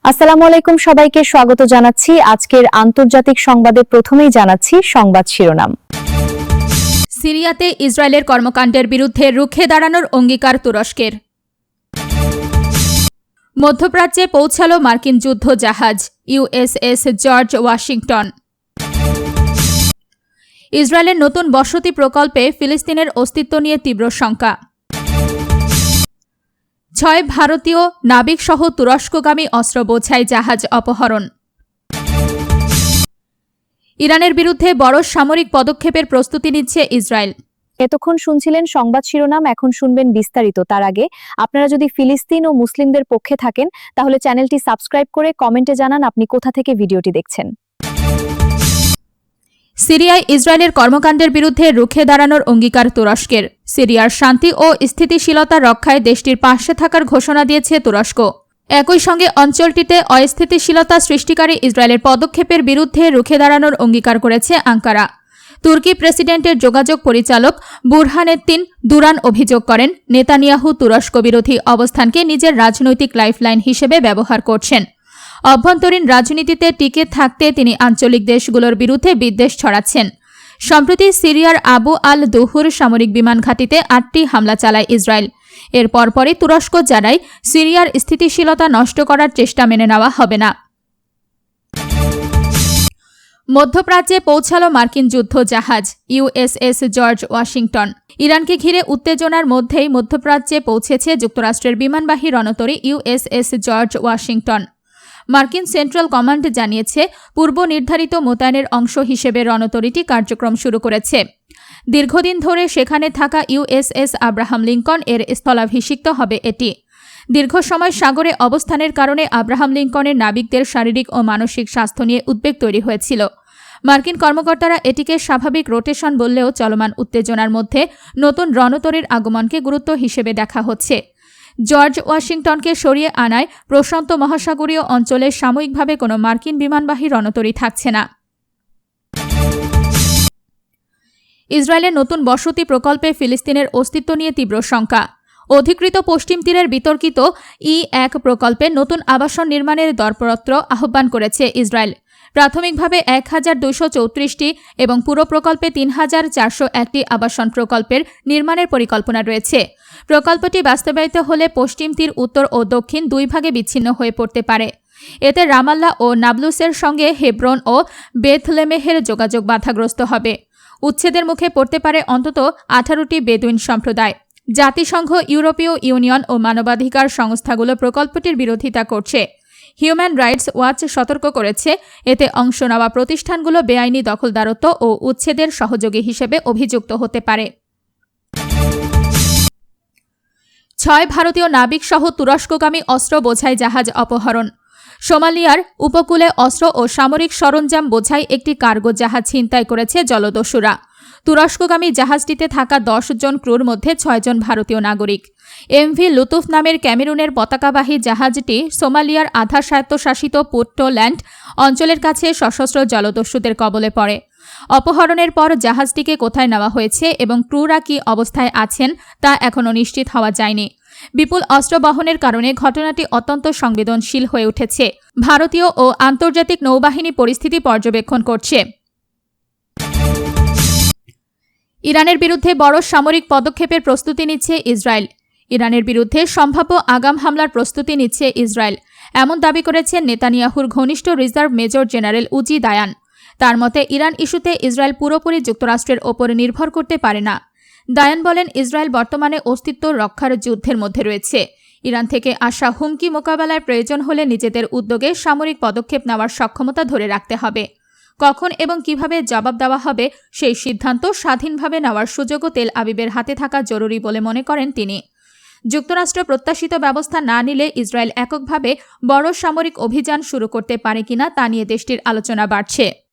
আসসালামু আলাইকুম, সবাইকে স্বাগত জানাচ্ছি। আজকের আন্তর্জাতিক সংবাদে প্রথমেই জানাচ্ছি সংবাদ শিরোনাম। সিরিয়াতে ইসরায়েলের কর্মকাণ্ডের বিরুদ্ধে রুখে দাঁড়ানোর অঙ্গীকার তুরস্কের। মধ্যপ্রাচ্যে পৌঁছালো মার্কিন যুদ্ধ জাহাজ ইউএসএস জর্জ ওয়াশিংটন। ইসরায়েলের নতুন বসতি প্রকল্পে ফিলিস্তিনের অস্তিত্ব নিয়ে তীব্র শঙ্কা। 6 ভারতীয় নাবিকসহ তুরস্কগামী অস্ত্র বোঝাই জাহাজ অপহরণ। ইরানের বিরুদ্ধে বড় সামরিক পদক্ষেপের প্রস্তুতি নিচ্ছে ইসরায়েল। এতক্ষণ শুনছিলেন সংবাদ শিরোনাম, এখন শুনবেন বিস্তারিত। তার আগে আপনারা যদি ফিলিস্তিন ও মুসলিমদের পক্ষে থাকেন তাহলে চ্যানেলটি সাবস্ক্রাইব করে কমেন্টে জানান আপনি কোথা থেকে ভিডিওটি দেখছেন। সিরিয়ায় ইসরায়েলের কর্মকাণ্ডের বিরুদ্ধে রুখে দাঁড়ানোর অঙ্গীকার তুরস্কের। সিরিয়ার শান্তি ও স্থিতিশীলতা রক্ষায় দেশটির পাশে থাকার ঘোষণা দিয়েছে তুরস্ক। একই সঙ্গে অঞ্চলটিতে অস্থিতিশীলতা সৃষ্টিকারী ইসরায়েলের পদক্ষেপের বিরুদ্ধে রুখে দাঁড়ানোর অঙ্গীকার করেছে আঙ্কারা। তুর্কি প্রেসিডেন্টের যোগাযোগ পরিচালক বুরহানেদ্দিন দুরান অভিযোগ করেন, নেতানিয়াহু তুরস্ক বিরোধী অবস্থানকে নিজের রাজনৈতিক লাইফলাইন হিসেবে ব্যবহার করছেন। অভ্যন্তরীণ রাজনীতিতে টিকে থাকতে তিনি আঞ্চলিক দেশগুলোর বিরুদ্ধে বিদ্বেষ ছড়াচ্ছেন। সম্প্রতি সিরিয়ার আবু আল দুহুর সামরিক বিমান ঘাঁটিতে 8টি হামলা চালায় ইসরায়েল। এর পরপরই তুরস্ক জানায়, সিরিয়ার স্থিতিশীলতা নষ্ট করার চেষ্টা মেনে নেওয়া হবে না। মধ্যপ্রাচ্যে পৌঁছালো মার্কিন যুদ্ধ জাহাজ ইউএসএস জর্জ ওয়াশিংটন। ইরানকে ঘিরে উত্তেজনার মধ্যেই মধ্যপ্রাচ্যে পৌঁছেছে যুক্তরাষ্ট্রের বিমানবাহী রণতরী ইউএসএস জর্জ ওয়াশিংটন। মার্কিন সেন্ট্রাল কমান্ড জানিয়েছে, পূর্ব নির্ধারিত মোতায়েনের অংশ হিসেবে রণতরীটি কার্যক্রম শুরু করেছে। দীর্ঘদিন ধরে সেখানে থাকা ইউএসএস আব্রাহাম লিঙ্কন এর স্থলাভিষিক্ত হবে এটি। দীর্ঘ সময় সাগরে অবস্থানের কারণে আব্রাহাম লিঙ্কনের নাবিকদের শারীরিক ও মানসিক স্বাস্থ্য নিয়ে উদ্বেগ তৈরি হয়েছিল। মার্কিন কর্মকর্তারা এটিকে স্বাভাবিক রোটেশন বললেও চলমান উত্তেজনার মধ্যে নতুন রণতরীর আগমনকে গুরুত্ব হিসেবে দেখা হচ্ছে। জর্জ ওয়াশিংটনকে সরিয়ে আনায় প্রশান্ত মহাসাগরীয় অঞ্চলে সাময়িকভাবে কোনো মার্কিন বিমানবাহী রণতরী থাকছে না। ইসরায়েলের নতুন বসতি প্রকল্পে ফিলিস্তিনের অস্তিত্ব নিয়ে তীব্র শঙ্কা। অধিকৃত পশ্চিম তীরের বিতর্কিত E1 প্রকল্পে নতুন আবাসন নির্মাণের দরপত্র আহ্বান করেছে ইসরায়েল। প্রাথমিকভাবে 1234টি এবং পুরো প্রকল্পে 3401টি আবাসন প্রকল্পের নির্মাণের পরিকল্পনা রয়েছে। প্রকল্পটি বাস্তবায়িত হলে পশ্চিম তীর উত্তর ও দক্ষিণ দুই ভাগে বিচ্ছিন্ন হয়ে পড়তে পারে। এতে রামাল্লা ও নাবলুসের সঙ্গে হেব্রন ও বেথলেমেহের যোগাযোগ বাধাগ্রস্ত হবে। উচ্ছেদের মুখে পড়তে পারে অন্তত 18টি বেদুইন সম্প্রদায়। জাতিসংঘ, ইউরোপীয় ইউনিয়ন ও মানবাধিকার সংস্থাগুলো প্রকল্পটির বিরোধিতা করছে। হিউম্যান রাইটস ওয়াচ সতর্ক করেছে, এতে অংশ নেওয়া প্রতিষ্ঠানগুলো বেআইনি দখলদারত্ব ও উচ্ছেদের সহযোগী হিসেবে অভিযুক্ত হতে পারে। 6 ভারতীয় নাবিকসহ তুরস্কগামী অস্ত্র বোঝাই জাহাজ অপহরণ। সোমালিয়ার উপকূলে অস্ত্র ও সামরিক সরঞ্জাম বোঝাই একটি কার্গো জাহাজ ছিনতাই করেছে জলদস্যুরা। তুরস্কগামী জাহাজটিতে থাকা 10 জন ক্রুর মধ্যে 6 জন ভারতীয় নাগরিক। এমভি লুতুফ নামের ক্যামেরুনের পতাকাবাহী জাহাজটি সোমালিয়ার আধা স্বায়ত্তশাসিত পুর্টল্যান্ড অঞ্চলের কাছে সশস্ত্র জলদস্যুদের কবলে পড়ে। অপহরণের পর জাহাজটিকে কোথায় নেওয়া হয়েছে এবং ক্রুরা কী অবস্থায় আছেন তা এখনও নিশ্চিত হওয়া যায়নি। বিপুল অস্ত্র বহনের কারণে ঘটনাটি অত্যন্ত সংবেদনশীল হয়ে উঠেছে। ভারতীয় ও আন্তর্জাতিক নৌবাহিনী পরিস্থিতি পর্যবেক্ষণ করছে। ইরানের বিরুদ্ধে বড় সামরিক পদক্ষেপের প্রস্তুতি নিচ্ছে ইসরায়েল। ইরানের বিরুদ্ধে সম্ভাব্য আগাম হামলার প্রস্তুতি নিচ্ছে ইসরায়েল, এমন দাবি করেছেন নেতানিয়াহুর ঘনিষ্ঠ রিজার্ভ মেজর জেনারেল উজি দায়ান। তার মতে, ইরান ইস্যুতে ইসরায়েল পুরোপুরি যুক্তরাষ্ট্রের ওপর নির্ভর করতে পারে না। দায়ান বলেন, ইসরায়েল বর্তমানে অস্তিত্ব রক্ষার যুদ্ধের মধ্যে রয়েছে। ইরান থেকে আসা হুমকি মোকাবেলায় প্রয়োজন হলে নিজেদের উদ্যোগে সামরিক পদক্ষেপ নেওয়ার সক্ষমতা ধরে রাখতে হবে। কখন এবং কিভাবে জবাব দেওয়া হবে সেই সিদ্ধান্ত স্বাধীনভাবে নেওয়ার সুযোগও তেল আবিবের হাতে থাকা জরুরি বলে মনে করেন তিনি। যুক্তরাষ্ট্র প্রত্যাশিত ব্যবস্থা না নিলে ইসরায়েল এককভাবে বড় সামরিক অভিযান শুরু করতে পারে কিনা তা নিয়ে দেশটির আলোচনা বাড়ছে।